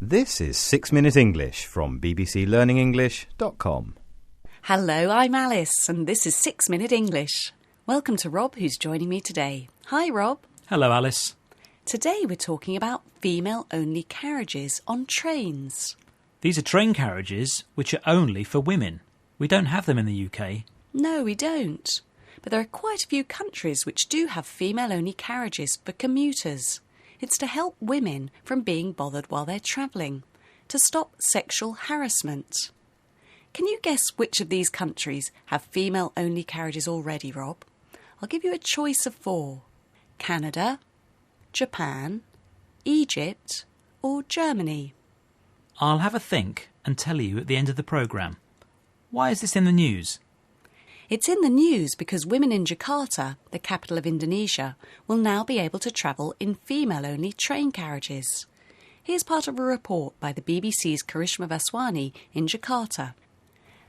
This is 6 Minute English from bbclearningenglish.com. Hello, I'm Alice, and this is 6 Minute English. Welcome to Rob, who's joining me today. Hi, Rob. Hello, Alice. Today we're talking about female-only carriages on trains. These are train carriages which are only for women. We don't have them in the UK. No, we don't. But there are quite a few countries which do have female-only carriages for commuters. It's to help women from being bothered while they're travelling, to stop sexual harassment. Can you guess which of these countries have female-only carriages already, Rob? I'll give you a choice of 4. Canada, Japan, Egypt or Germany? I'll have a think and tell you at the end of the programme. Why is this in the news? It's in the news because women in Jakarta, the capital of Indonesia, will now be able to travel in female-only train carriages. Here's part of a report by the BBC's Karishma Vaswani in Jakarta.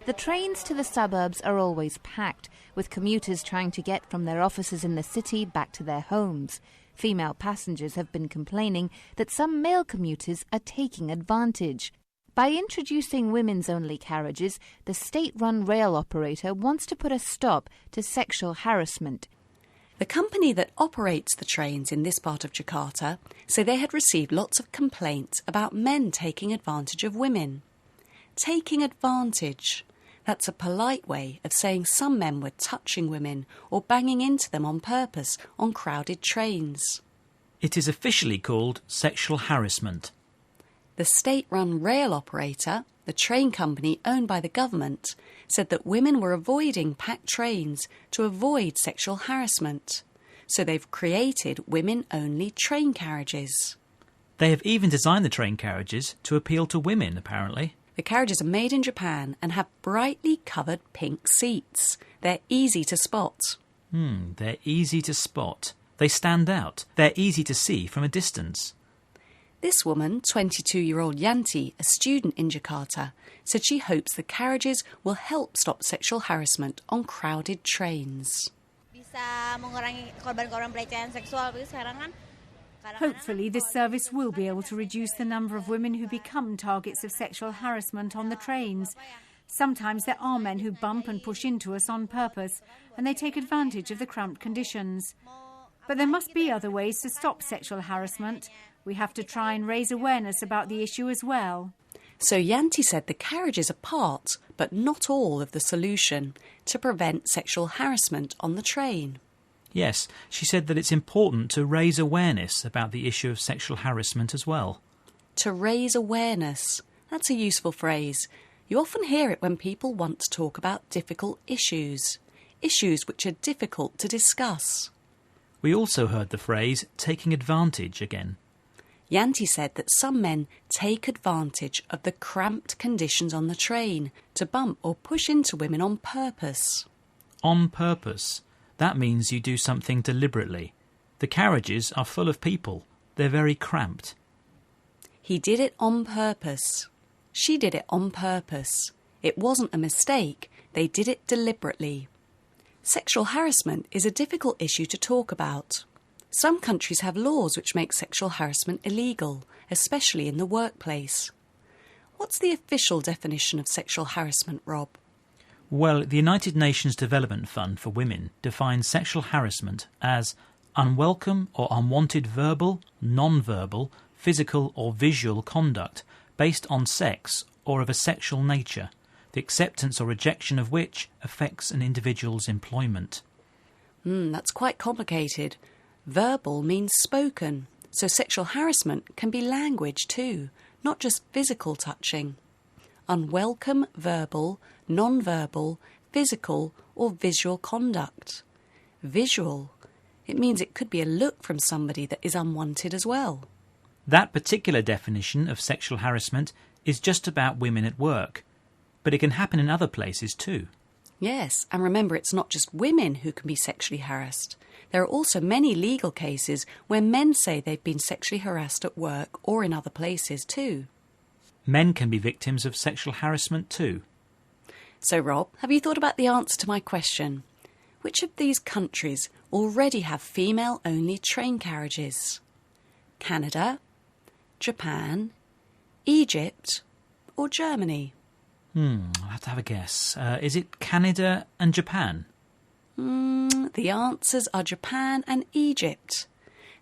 The trains to the suburbs are always packed, with commuters trying to get from their offices in the city back to their homes. Female passengers have been complaining that some male commuters are taking advantage. By introducing women's-only carriages, the state-run rail operator wants to put a stop to sexual harassment. The company that operates the trains in this part of Jakarta say they had received lots of complaints about men taking advantage of women. Taking advantage. That's a polite way of saying some men were touching women or banging into them on purpose on crowded trains. It is officially called sexual harassment. The state-run rail operator, the train company owned by the government, said that women were avoiding packed trains to avoid sexual harassment. So they've created women-only train carriages. They have even designed the train carriages to appeal to women, apparently. The carriages are made in Japan and have brightly covered pink seats. They're easy to spot. They're easy to spot. They stand out. They're easy to see from a distance. This woman, 22-year-old Yanti, a student in Jakarta, said she hopes the carriages will help stop sexual harassment on crowded trains. Hopefully this service will be able to reduce the number of women who become targets of sexual harassment on the trains. Sometimes there are men who bump and push into us on purpose, and they take advantage of the cramped conditions. But there must be other ways to stop sexual harassment. We have to try and raise awareness about the issue as well. So Yanti said the carriages are part, but not all, of the solution to prevent sexual harassment on the train. Yes, she said that it's important to raise awareness about the issue of sexual harassment as well. To raise awareness. That's a useful phrase. You often hear it when people want to talk about difficult issues. Issues which are difficult to discuss. We also heard the phrase taking advantage again. Yanti said that some men take advantage of the cramped conditions on the train to bump or push into women on purpose. On purpose. That means you do something deliberately. The carriages are full of people. They're very cramped. He did it on purpose. She did it on purpose. It wasn't a mistake. They did it deliberately. Sexual harassment is a difficult issue to talk about. Some countries have laws which make sexual harassment illegal, especially in the workplace. What's the official definition of sexual harassment, Rob? Well, the United Nations Development Fund for Women defines sexual harassment as unwelcome or unwanted verbal, non-verbal, physical or visual conduct based on sex or of a sexual nature, the acceptance or rejection of which affects an individual's employment. That's quite complicated. Verbal means spoken, so sexual harassment can be language too, not just physical touching. Unwelcome verbal, non-verbal, physical or visual conduct. Visual. It means it could be a look from somebody that is unwanted as well. That particular definition of sexual harassment is just about women at work, but it can happen in other places too. Yes, and remember it's not just women who can be sexually harassed. There are also many legal cases where men say they've been sexually harassed at work or in other places too. Men can be victims of sexual harassment too. So Rob, have you thought about the answer to my question? Which of these countries already have female-only train carriages? Canada, Japan, Egypt or Germany? I'll have to have a guess. Is it Canada and Japan? The answers are Japan and Egypt.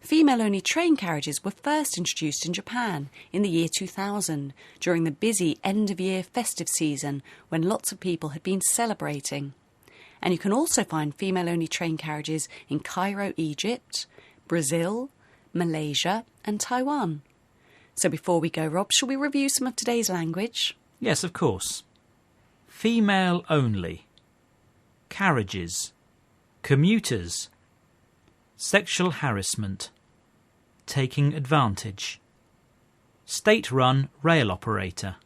Female-only train carriages were first introduced in Japan in the year 2000 during the busy end-of-year festive season when lots of people had been celebrating. And you can also find female-only train carriages in Cairo, Egypt, Brazil, Malaysia and Taiwan. So before we go, Rob, shall we review some of today's language? Yes, of course. Female only. Carriages. Commuters. Sexual harassment. Taking advantage. State-run rail operator.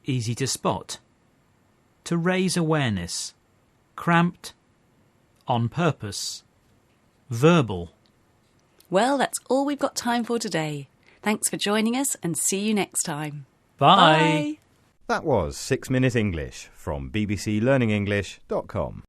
Easy to spot. To raise awareness. Cramped. On purpose. Verbal. Well, that's all we've got time for today. Thanks for joining us and see you next time. Bye. That was 6 Minute English from bbclearningenglish.com.